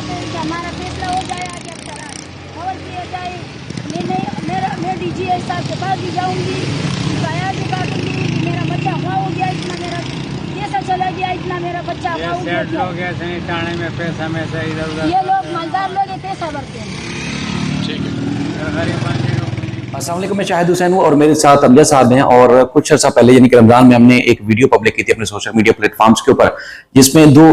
चाहते हैं कि हमारा फैसला हो जाए, आगे अफसरान और किया जाए। मैं DGI साहब के पास भी जाऊँगी, बयान भी काटूँगी कि मेरा बच्चा हुआ हो गया, इतना मेरा पैसा चला गया, इतना मेरा बच्चा हुआ हो गया। लोग ऐसे ही थाने में पैसा में से इधर-उधर, ये लोग मालदार लोग पैसा भरते हैं। ठीक है। अस्सलाम वालेकुम, मैं शाहिद हुसैन हूँ और मेरे साथ अमजद साहब हैं। और कुछ अर्सा पहले यानी कि रमजान में हमने एक वीडियो पब्लिक की थी अपने सोशल मीडिया प्लेटफॉर्म्स के ऊपर, जिसमें दो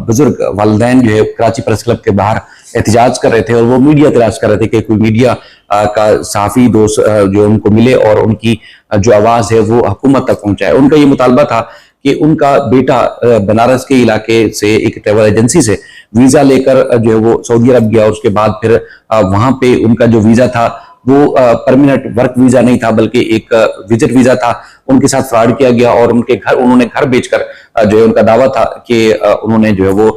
बुजुर्ग वालिदैन जो है कराची प्रेस क्लब के बाहर एहतजाज कर रहे थे और वो मीडिया तलाश कर रहे थे कि कोई मीडिया का सहाफ़ी दोस्त जो उनको मिले और उनकी जो आवाज़ है वो हुकूमत तक पहुंचाए। उनका ये मुतालबा था कि उनका बेटा बनारस के इलाके से एक ट्रेवल एजेंसी से वीज़ा लेकर जो है वो सऊदी अरब गया और उसके बाद फिर वहां पे उनका जो वीज़ा था वो परमानेंट वर्क वीजा नहीं था बल्कि एक विजिट वीजा था। उनके साथ फ्रॉड किया गया और उन्होंने घर बेचकर जो है उनका दावा था कि उन्होंने जो है वो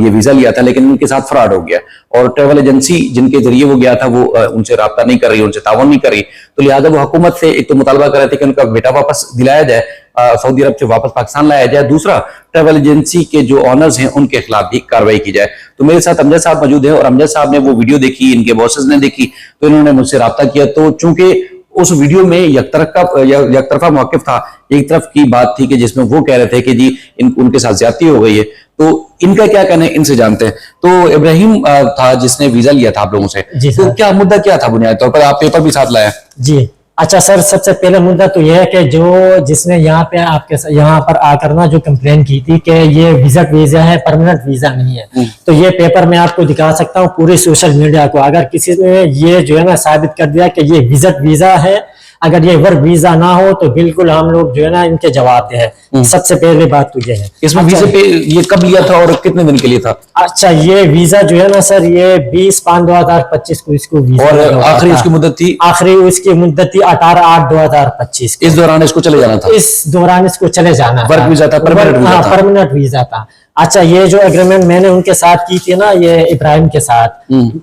ये वीजा लिया था, लेकिन उनके साथ फ्रॉड हो गया और ट्रेवल एजेंसी जिनके जरिए वो गया था वो उनसे राब्ता नहीं कर रही, उनसे तावन नहीं कर रही। तो लिहाजा वो हुकूमत से एक तो मुतालबा कर रहे थे कि उनका बेटा वापस दिलाया जाए, सऊदी अरब से वापस पाकिस्तान लाया जाए, दूसरा ट्रेवल एजेंसी के जो ऑनर्स हैं उनके खिलाफ भी कार्रवाई की जाए। तो मेरे साथ अमजद साहब मौजूद है और अमजद साहब ने वो वीडियो देखी, इनके बॉसेस ने देखी, तो इन्होंने मुझसे राब्ता किया। तो चूंकि उस वीडियो में यकतरफा मौक़िफ़ था, एक तरफ की बात थी कि जिसमें वो कह रहे थे कि जी उनके साथ ज्यादती हो गई है, तो इनका क्या कहना है इनसे जानते हैं। तो इब्राहिम था जिसने वीजा लिया था आप लोगों से, तो क्या मुद्दा क्या था बुनियादी तौर पर? आप पेपर भी साथ लाया? जी अच्छा सर, सबसे पहले मुद्दा तो यह है कि जिसने यहाँ पे आपके यहाँ पर आकर ना जो कंप्लेन की थी कि ये विजिट वीजा है, परमानेंट वीजा नहीं है, तो ये पेपर मैं आपको दिखा सकता हूँ पूरे सोशल मीडिया को। अगर किसी ने ये जो है ना साबित कर दिया कि ये विजिट वीजा है, अगर ये वर्क वीजा ना हो तो बिल्कुल हम लोग जो है ना इनके जवाब दे हैं। सबसे पहले बात तो ये है। इसमें वीजा पे ये कब लिया था और कितने दिन के लिए था? अच्छा, ये वीजा जो है ना सर, ये 20/5/2025 को इसको वीजा, और आखिरी उसकी मुद्दत थी? आखिरी उसकी मुद्दत थी 18/8/2025। इस दौरान इसको चले जाना था? इस दौरान इसको चले जाना वर्क वीजा था, परमानेंट वीजा था। अच्छा, ये जो एग्रीमेंट मैंने उनके साथ की थी ना, ये इब्राहिम के साथ,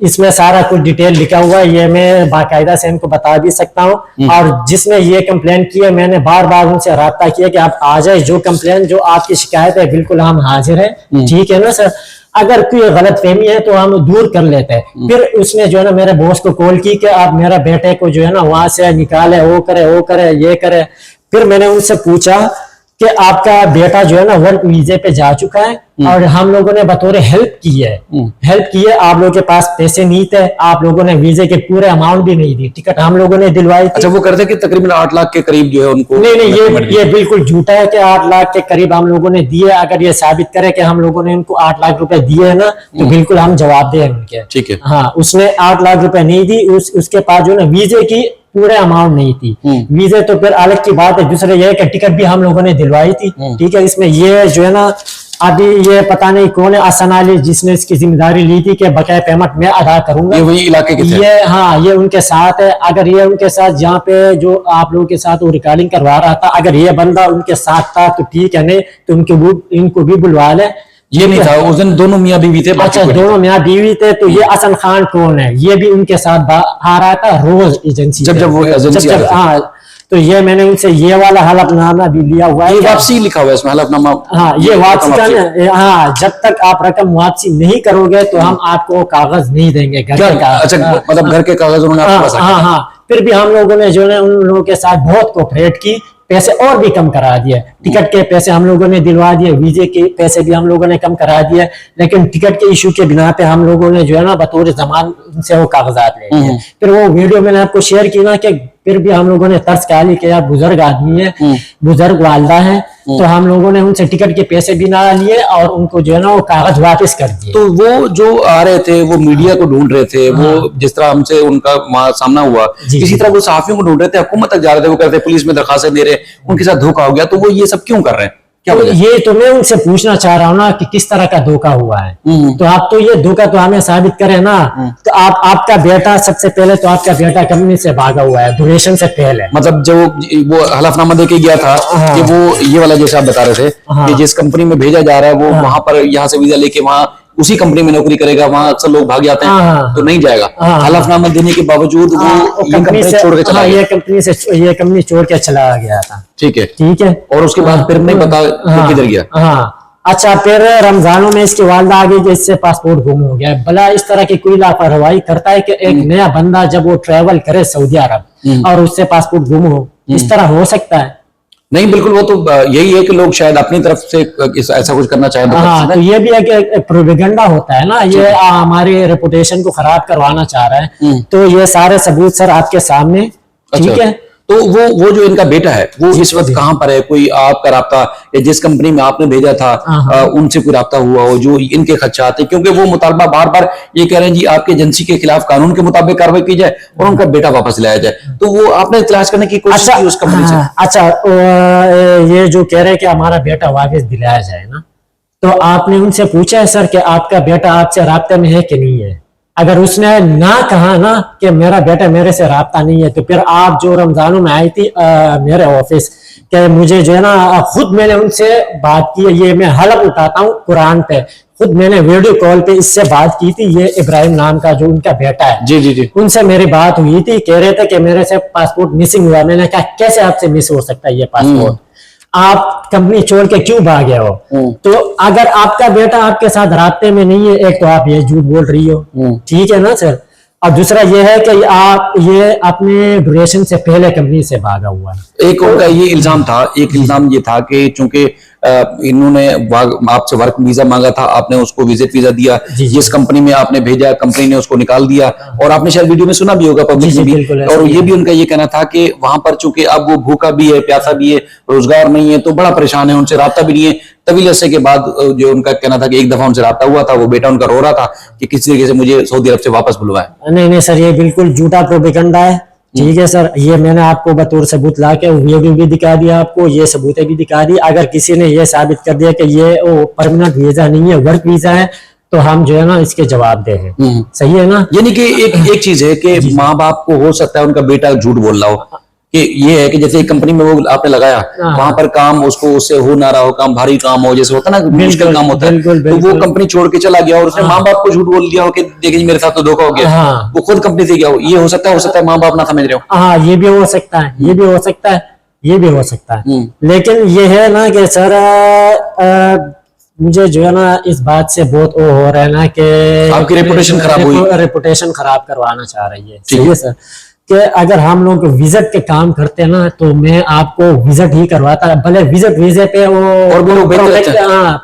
इसमें सारा कुछ डिटेल लिखा हुआ है, ये मैं बाकायदा से इनको बता भी सकता हूँ। और जिसने ये कंप्लेन की है, मैंने बार बार उनसे राब्ता किया कि आप आ जाए, जो कंप्लेन जो आपकी शिकायत है बिल्कुल हम हाजिर हैं, ठीक है ना सर। अगर कोई गलत फहमी है तो हम दूर कर लेते हैं। फिर उसने जो है ना मेरे बॉस को कॉल की कि आप मेरा बेटे को जो है ना वहां से निकाले, वो करे ये करे। फिर मैंने उनसे पूछा कि आपका बेटा जो है ना वर्क वीजे पे जा चुका है और हम लोगों ने बतौर हेल्प की है, आप लोगों के पास पैसे नहीं थे, आप लोगों ने वीजे के पूरे अमाउंट भी नहीं दी, टिकट हम लोगों ने दिलवाई थी। अच्छा, वो करते कि तकरीबन 8 लाख के करीब जो है उनको? नहीं, ये बिल्कुल झूठा है कि 8 लाख के करीब हम लोगों ने दिए। अगर ये साबित करे कि हम लोगों ने उनको 8 लाख रुपए दिए है ना, तो बिल्कुल हम जवाब दें उनके। ठीक है। हाँ, उसने 8 लाख रुपए नहीं दी, उसके पास जो है वीजे की पूरे अमाउंट नहीं थी। वीजे तो फिर अलग की बात है, दूसरे ये कि टिकट भी हम लोगों ने दिलवाई थी, ठीक है। इसमें ये जो है ना अभी ये पता नहीं कौन है अहसन अली जिसने इसकी जिम्मेदारी ली थी कि बकाया पेमेंट मैं अदा करूंगा। ये वही इलाके के थे? ये उनके साथ है। अगर ये उनके साथ जहाँ पे जो आप लोगों के साथ वो रिकॉर्डिंग करवा रहा था, अगर ये बंदा उनके साथ था तो ठीक है, नहीं तो इनको भी बुलवा ले। ये नहीं था उस दिन? दोनों मियाँ बीवी थे? अच्छा, दोनों मियाँ बीवी थे। तो ये हसन खान कौन है? ये भी उनके साथ आ रहा था रोज एजेंसी जब हाँ। तो ये मैंने उनसे ये वाला हलफनामा भी लिया हुआ है। वापसी लिखा हुआ है इसमें हलफनामा? हाँ, ये वापसी का। हाँ, जब तक आप रकम वापसी नहीं करोगे तो हम आपको कागज नहीं देंगे घर के कागज। अच्छा, मतलब घर के कागज उन्होंने आपके पास? हाँ। फिर भी हम लोगों ने जो है उन लोगों के साथ बहुत कोऑपरेट की, पैसे और भी कम करा दिए, टिकट के पैसे हम लोगों ने दिलवा दिए, वीजे के पैसे भी हम लोगों ने कम करा दिए, लेकिन टिकट के इशू के बिना पे हम लोगों ने जो है ना बतौर जमान से वो कागजात ले लिए। फिर वो वीडियो मैंने आपको शेयर की ना कि फिर भी हम लोगों ने तर्स खा ली कि यार बुजुर्ग आदमी है, बुजुर्ग वालदा है, तो हम लोगों ने उनसे टिकट के पैसे भी ना लिए और उनको जो है ना वो कागज वापस कर दिए। तो वो जो आ रहे थे वो मीडिया को ढूंढ रहे थे, वो जिस तरह हमसे उनका सामना हुआ, इसी तरह वो सहाफियों को ढूंढ रहे थे, हुकूमत तक जा रहे थे, वो कहते पुलिस में दरखास्तें दे रहे, उनके साथ धोखा हो गया। तो वो ये सब क्यों कर रहे हैं? क्या तो ये तो मैं उनसे पूछना चाह रहा हूँ ना कि किस तरह का धोखा हुआ है। तो आप तो ये धोखा तो हमें साबित करें ना। तो आपका बेटा, सबसे पहले तो आपका बेटा कंपनी से भागा हुआ है ड्यूरेशन से पहले। मतलब जो वो हलफनामा देके गया था कि वो ये वाला जैसे आप बता रहे थे कि जिस कंपनी में भेजा जा रहा है वो वहां पर यहाँ से वीजा लेके वहां उसी कंपनी में नौकरी करेगा, वहां अक्सर लोग भाग जाते हैं, तो नहीं जाएगा। हलफनामा देने के बावजूद वो कंपनी छोड़ के चला गया। ये कंपनी छोड़ के चला गया था। ठीक है। और उसके बाद फिर नहीं पता किधर गया। अच्छा, फिर रमजानों में इसकी वालदा आ गई कि इससे पासपोर्ट गुम हो गया। भला इस तरह की कोई लापरवाही करता है कि एक नया बंदा जब वो ट्रेवल करे सऊदी अरब और उससे पासपोर्ट गुम हो, इस तरह हो सकता है? नहीं, बिल्कुल, वो तो यही है कि लोग शायद अपनी तरफ से ऐसा कुछ करना चाहे। हाँ, तो ये भी एक प्रोपेगेंडा होता है ना, ये हमारे रेपुटेशन को खराब करवाना चाह रहा है। तो ये सारे सबूत सर आपके सामने, ठीक है। तो वो जो इनका बेटा है वो इस वक्त कहाँ पर है? कोई आपका राब्ता या जिस कंपनी में आपने भेजा था उनसे कोई राब्ता हुआ हो जो इनके खदशात है? क्योंकि वो मुतालबा बार बार ये कह रहे हैं जी आपकी एजेंसी के खिलाफ कानून के मुताबिक कार्रवाई की जाए और उनका बेटा वापस लाया जाए। तो वो आपने तलाश करने की कोशिश की उस कंपनी से? अच्छा, ये जो कह रहे हैं कि हमारा बेटा वापस दिलाया जाए ना, तो आपने उनसे पूछा है सर कि आपका बेटा आपसे राब्ते में है कि नहीं है? अगर उसने ना कहा ना कि मेरा बेटा मेरे से राब्ता नहीं है, तो फिर आप जो रमजानों में आई थी मेरे ऑफिस के, मुझे जो है ना खुद मैंने उनसे बात की है, ये मैं हलफ उठाता हूँ कुरान पे, खुद मैंने वीडियो कॉल पे इससे बात की थी। ये इब्राहिम नाम का जो उनका बेटा है, जी जी जी, उनसे मेरी बात हुई थी। कह रहे थे कि मेरे से पासपोर्ट मिसिंग हुआ। मैंने कहा कैसे आपसे मिस हो सकता है ये पासपोर्ट, आप कंपनी छोड़ के क्यों भागे हो? तो अगर आपका बेटा आपके साथ रास्ते में नहीं है, एक तो आप ये झूठ बोल रही हो, ठीक है ना सर, और दूसरा ये है कि आप ये अपने ड्यूरेशन से पहले कंपनी से भागा हुआ है। एक उनका ये इल्जाम था, एक इल्जाम ये था कि चूंकि इन्होंने आपसे वर्क वीजा मांगा था, आपने उसको विजिट वीजा दिया, जिस कंपनी में आपने भेजा कंपनी ने उसको निकाल दिया, और आपने शायद वीडियो में सुना भी होगा पब्लिक में भी, और ये भी उनका ये कहना था कि वहां पर चूंकि अब वो भूखा भी है, प्यासा भी है, रोजगार नहीं है, तो बड़ा परेशान है, उनसे राब्ता भी नहीं है। तवील अरसे के बाद जो उनका कहना था कि एक दफा उनसे राब्ता हुआ था, वो बेटा उनका रो रहा था कि किसी तरीके से मुझे सऊदी अरब से वापस बुलवाए। नहीं सर, ये बिल्कुल झूठा प्रोपेगेंडा है, ठीक है सर। ये मैंने आपको बतौर सबूत ला के वीडियो भी दिखा दिया, आपको ये सबूतें भी दिखा दी। अगर किसी ने ये साबित कर दिया कि ये परमानेंट वीजा नहीं है, वर्क वीजा है, तो हम जो है ना इसके जवाब दे हैं। सही है ना? यानी कि एक चीज है कि माँ बाप को हो सकता है उनका बेटा झूठ बोल रहा हो, कि ये है कि जैसे एक कंपनी में वो आपने लगाया, वहां पर काम उसको उससे हो ना रहा हो, काम भारी काम हो, जैसे होता है ना मुश्किल काम होता है, तो वो कंपनी छोड़ के चला गया और उसने माँ बाप को झूठ बोल दिया हो कि देखिए मेरे साथ तो धोखा हो गया, वो खुद कंपनी से गया हो। ये हो सकता है माँ बाप ना समझ रहे हो। हाँ, ये भी हो सकता है, ये भी हो सकता है, ये भी हो सकता है। लेकिन ये है ना कि सर मुझे जो है ना इस बात से बहुत वो हो रहा है ना कि आपकी रेपुटेशन खराब हुई, रेपुटेशन खराब करवाना चाह रही है। ठीक है सर, कि अगर हम लोग विजिट के काम करते हैं ना, तो मैं आपको विजिट ही करवाता, भले विजिट वीजे पे वो और भी लोग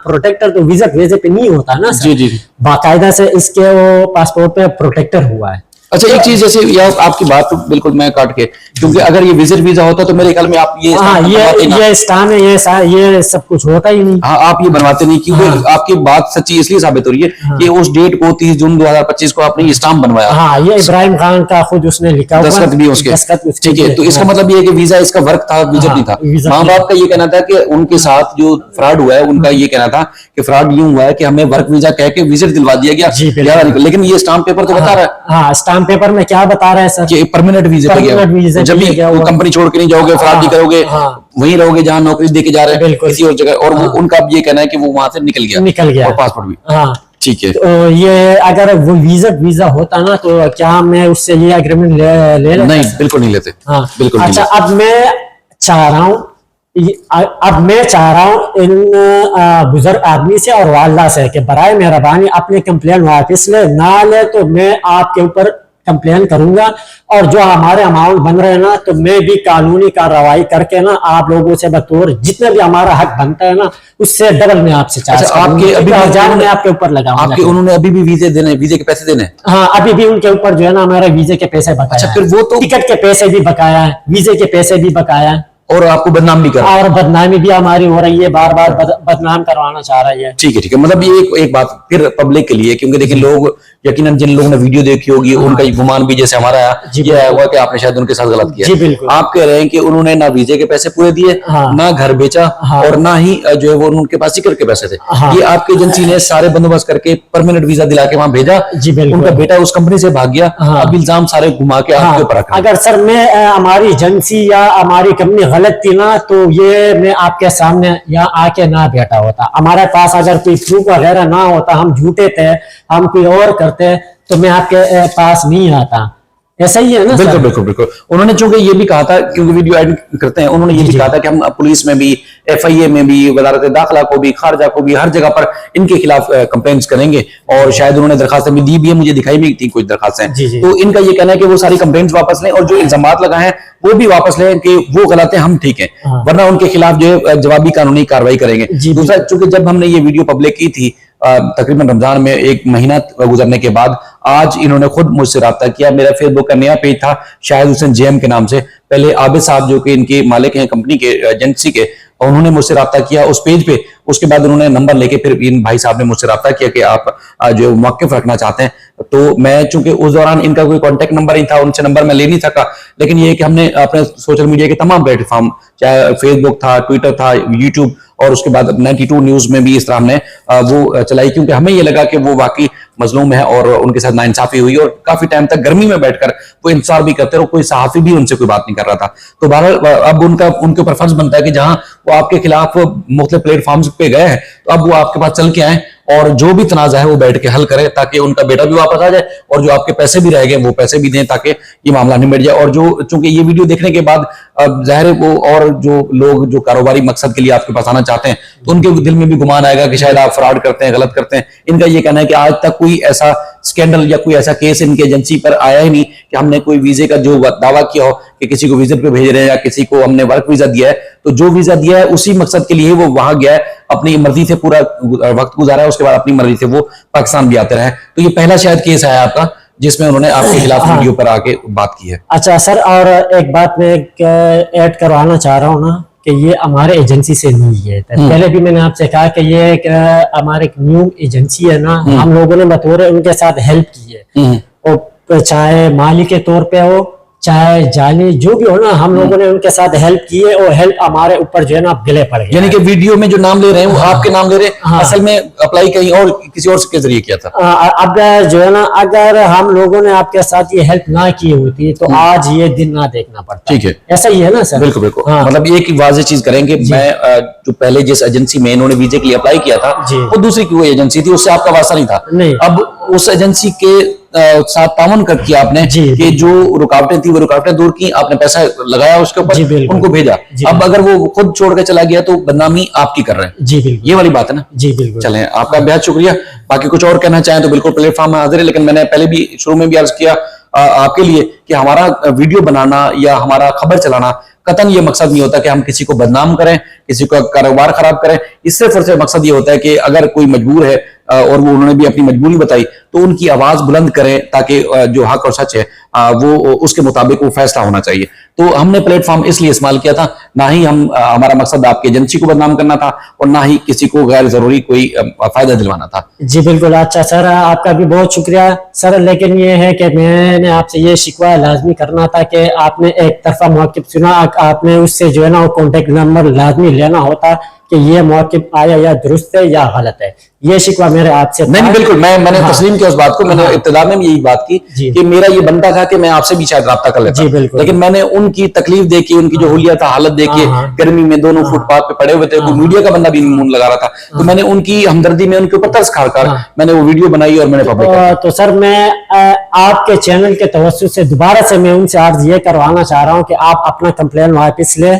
प्रोटेक्टर तो विजिट वीजे पे नहीं होता ना सर। जी जी, बाकायदा से इसके वो पासपोर्ट पे प्रोटेक्टर हुआ है। अच्छा, एक चीज जैसे आपकी बात तो बिल्कुल मैं काट के, क्योंकि अगर ये विजिट वीजा होता तो मेरे ख्याल में आप ये स्टाम है, ये सब कुछ होता ही नहीं। हाँ, आप ये बनवाते नहीं, क्योंकि आपकी बात सच्ची इसलिए साबित हो रही है कि उस डेट को 30 जून 2025 को आपने ये स्टाम्प बनवाया। हाँ, ये इब्राहिम खान का खुद उसने लिखा हुआ, दस्तखत भी उसके, ठीक है। तो इसका मतलब ये है कि वीजा इसका वर्क था, विजिट नहीं था। माँ बाप का ये कहना था कि उनके साथ जो फ्रॉड हुआ है, उनका ये कहना था कि फ्रॉड यूं हुआ है कि हमें वर्क वीजा कह के विजिट दिलवा दिया गया, लेकिन ये स्टाम्प पेपर तो बता रहा है। हाँ, स्टाम्प पेपर में क्या बता रहा है सर कि परमानेंट वीजा पे गया, जब भी वो कंपनी छोड़ के नहीं जाओगे, फ्रॉड नहीं करोगे, वहीं रहोगे जहां नौकरी देके जा रहे हैं किसी और जगह, और उनका ये कहना है कि वो वहां से निकल गया और पासपोर्ट भी। हाँ, ठीक है। तो ये अगर वो वीजा होता ना, तो क्या मैं उससे ये एग्रीमेंट ले लेता? नहीं, बिल्कुल नहीं लेते। हाँ, बिल्कुल। अच्छा, अब मैं चाह रहा हूँ इन बुजुर्ग आदमी से और वालदा से कि बराए मेहरबानी अपने कंप्लेन वापस ले, ना ले तो मैं आपके ऊपर कंप्लेन करूंगा, और जो हमारे अमाउंट बन रहे हैं ना, तो मैं भी कानूनी कार्रवाई करके ना आप लोगों से बतौर जितना भी हमारा हक बनता है ना, उससे डबल में आपसे चार्ज आपके अभी मैं आपके ऊपर लगाऊंगा। आपके उन्होंने अभी भी वीजे के पैसे देने? हाँ, अभी भी उनके ऊपर जो है ना हमारे वीजे के पैसे बकाया। अच्छा, फिर वो तो टिकट के पैसे भी बकाया है, वीजे के पैसे भी बकाया है, और आपको बदनाम भी कर रहा है, और बदनामी भी हमारी हो रही है, बार बार बदनाम करवाना चाह रही है। ठीक है। मतलब ये एक बात फिर पब्लिक के लिए, क्योंकि देखिए लोग यकीनन जिन लोगों ने वीडियो देखी होगी उनका गुमान भी जैसे हमारा ये आया हुआ कि आपने शायद उनके साथ गलत किया। जी बिल्कुल। आप कह रहे हैं कि उन्होंने ना वीजे के पैसे पूरे दिए, ना घर बेचा, और ना ही जो है वो उनके पास टिकट के पैसे थे। ये आपकी एजेंसी ने सारे बंदोबस्त करके परमानेंट वीजा दिला के वहां भेजा, उनका बेटा उस कंपनी से भाग गया, अब इल्जाम सारे घुमा के आपके ऊपर रखा। अगर सर मैं हमारी एजेंसी या हमारी कंपनी गलत थी ना, तो ये मैं आपके सामने यहाँ आके ना बैठा होता। हमारे पास अगर कोई प्रूफ वगैरह ना होता, हम झूठे थे, हम कोई और करते, तो मैं आपके पास नहीं आता। ऐसा ही है ना बिल्कुल सर? बिल्कुल बिल्कुल। उन्होंने चूंकि ये भी कहा था, क्योंकि वीडियो एड करते हैं, उन्होंने ये भी कहा था कि हम पुलिस में भी, FIA में भी, वजारत दाखिला को भी, खारजा को भी, हर जगह पर इनके खिलाफ कंप्लेंट्स करेंगे। और शायद उन्होंने दरखास्तें भी दी भी है, मुझे दिखाई भी थी कुछ दरखास्तें। जी, जी। तो इनका ये कहना है कि वो सारी कंप्लेंट्स वापस लें और जो इल्जामात लगाए हैं वो भी वापस लें कि वो गलत है, हम ठीक है, हाँ। वरना उनके खिलाफ जो है जवाबी कानूनी कार्रवाई करेंगे। जी, दूसरा, चूंकि जब हमने ये वीडियो पब्लिक की थी तकरीबन रमजान में 1 महीना गुजरने के बाद, आज इन्होंने खुद मुझसे राब्ता किया। मेरा फेसबुक का नया पेज था शाहिद हुसैन JM के नाम से, पहले आबिद साहब जो कि इनके मालिक हैं कंपनी के, एजेंसी के, उन्होंने मुझसे राब्ता किया उस पेज पे। उसके बाद उन्होंने नंबर लेके फिर इन भाई साहब ने मुझसे राब्ता किया कि आप जो मौक़िफ़ रखना चाहते हैं। तो मैं चूंकि उस दौरान इनका कोई कांटेक्ट नंबर नहीं था, उनसे नंबर मैं ले नहीं सका, लेकिन ये कि हमने अपने सोशल मीडिया के तमाम प्लेटफॉर्म, चाहे फेसबुक था, ट्विटर था, यूट्यूब, और उसके बाद 92 न्यूज में भी इस तरह हमने वो चलाई, क्योंकि हमें ये लगा कि वो वाकई मजलूम है और उनके साथ नाइंसाफी हुई, और काफी टाइम तक गर्मी में बैठकर वो इंतजार भी करते रहो, कोई सहाफी भी उनसे कोई बात नहीं कर रहा था। तो बहरहाल अब उनके ऊपर फर्ज बनता है कि जहां वो आपके खिलाफ मुख्तलिफ प्लेटफॉर्म्स पे गए हैं, तो अब वो आपके पास चल के आए और जो भी तनाजा है वो बैठ के हल करे, ताकि उनका बेटा भी वापस आ जाए और जो आपके पैसे भी रह गए वो पैसे भी दें, ताकि ये मामला निपट जाए। और जो चूंकि ये वीडियो देखने के बाद जाहिर है वो और जो लोग जो कारोबारी मकसद के लिए आपके पास आना चाहते हैं, तो उनके दिल में भी गुमान आएगा कि शायद आप फ्रॉड करते हैं, गलत करते हैं। इनका ये कहना है कि आज तक कोई ऐसा स्कैंडल या कोई ऐसा केस इनकी एजेंसी पर आया ही नहीं कि हमने कोई वीजे का जो दावा किया हो कि किसी को विजिट पे भेज रहे हैं या किसी को हमने वर्क वीजा दिया है, तो जो वीजा दिया है उसी मकसद के लिए वो वहां गया है, अपनी मर्जी से पूरा वक्त गुजारा है, उसके बाद अपनी मर्जी से वो पाकिस्तान भी आते रहे। तो ये पहला शायद केस आया आपका जिसमें उन्होंने आपके खिलाफ वीडियो पर आके बात की है। अच्छा सर, और एक बात मैं ऐड करवाना चाह रहा हूँ ना, कि ये हमारे एजेंसी से नहीं है। पहले भी मैंने आपसे कहा कि ये हमारे एक न्यू एजेंसी है ना, हम लोगों ने बतौर उनके साथ हेल्प की है, और चाहे माली के तौर पे हो, चाहे जाली जो भी हो ना, हम लोगों ने उनके साथ हेल्प की है, और हेल्प हमारे ऊपर जो है ना गिले पड़ गए। यानी कि वीडियो में जो नाम ले रहे हैं वो आपके नाम ले रहे हैं, असल में अप्लाई कहीं और किसी और के जरिए किया था। अब जो है ना, अगर हम लोगों ने आपके साथ ये हेल्प ना की होती तो आज ये दिन ना देखना पड़ता। ठीक है, ऐसा ही है ना सर? बिल्कुल बिल्कुल। हाँ। मतलब एक वाज़ेह चीज करेंगे, मैं जो पहले जिस एजेंसी में इन्होंने वीजे के लिए अप्लाई किया था वो दूसरी कोई एजेंसी थी, उससे आपका वास्ता नहीं था। नहीं। अब उस एजेंसी के साथ तामन कर किया आपने कि जो रुकावटें थी वो रुकावटें दूर की, आपने पैसा लगाया उसके ऊपर, उनको भेजा। अब अगर वो खुद छोड़ के चला गया तो बदनामी आपकी कर रहे हैं। जी बिल्कुल, ये वाली बात है ना। जी बिल्कुल। चलें, आपका बेहद शुक्रिया। बाकी कुछ और कहना चाहें तो बिल्कुल प्लेटफॉर्म में हाजिर है, लेकिन मैंने पहले भी शुरू में भी अर्ज किया आपके लिए कि हमारा वीडियो बनाना या हमारा खबर चलाना कतन ये मकसद नहीं होता कि हम किसी को बदनाम करें, किसी का कारोबार खराब करें। इससे फिर से मकसद ये होता है कि अगर कोई मजबूर है और वो उन्होंने भी अपनी मजबूरी बताई, तो उनकी आवाज बुलंद करें, ताकि जो हक और सच है वो उसके मुताबिक वो फैसला होना चाहिए। तो हमने प्लेटफॉर्म इसलिए इस्तेमाल किया था, ना ही हमारा मकसद आपकी एजेंसी को बदनाम करना था और ना ही किसी को गैर जरूरी कोई फायदा दिलवाना था। जी बिल्कुल। अच्छा सर, आपका भी बहुत शुक्रिया सर, लेकिन ये है कि मैंने आपसे ये शिकवा लाजमी करना था कि आपने एक तरफा मौक़िफ़ सुना, आपने उससे जो है ना वो कॉन्टेक्ट नंबर लाजमी लेना होता कि ये मौक़िफ़ आया या दुरुस्त है या गलत है। ये शिकवा मेरे आपसे नहीं, बिल्कुल मैंने तस्लीम किया उस बात को। मैंने इब्तिदा में यही बात की कि मेरा ये बनता था कि मैं आपसे भी शायद राब्ता कर लेता, लेकिन मैंने उनकी तकलीफ देखी, उनकी जो हुलिया था, हालत देखी, गर्मी में दोनों फुटपाथ पे पड़े हुए थे, कोई मीडिया का बंदा भी मुंह लगा रहा था, तो मैंने उनकी हमदर्दी में उनके ऊपर तरस खाकर मैंने वो वीडियो बनाई और मैंने पब्लिक किया। तो सर, मैं आपके चैनल के तवज्जुह से दोबारा से मैं उनसे अर्ज ये करवाना चाह रहा हूँ कि आप अपना कंप्लेन वापस ले,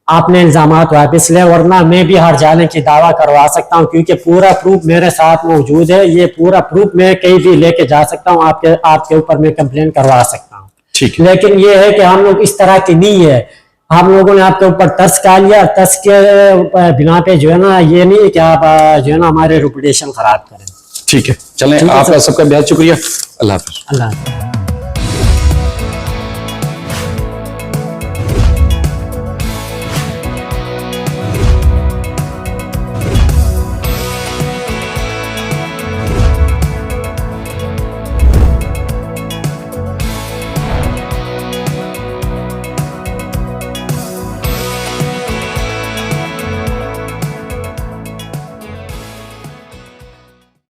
आपने इल्जामात वापस ले, वरना मैं भी हार जाने की दावा करवा सकता हूं, क्योंकि पूरा प्रूफ मेरे साथ मौजूद है। ये पूरा प्रूफ मैं कहीं भी लेके जा सकता हूं, आपके ऊपर मैं कंप्लेन करवा सकता हूं। ठीक है। लेकिन ये है कि हम लोग इस तरह की नहीं है, हम लोगों ने आपके ऊपर तरस खा लिया, तरस के बिना पे जो है ना, ये नहीं कि आप जो है ना हमारे रेपुटेशन खराब करें। ठीक है, चलें, आपका सबका बेहद शुक्रिया। अल्लाह हाफिज। अल्लाह हाफिज।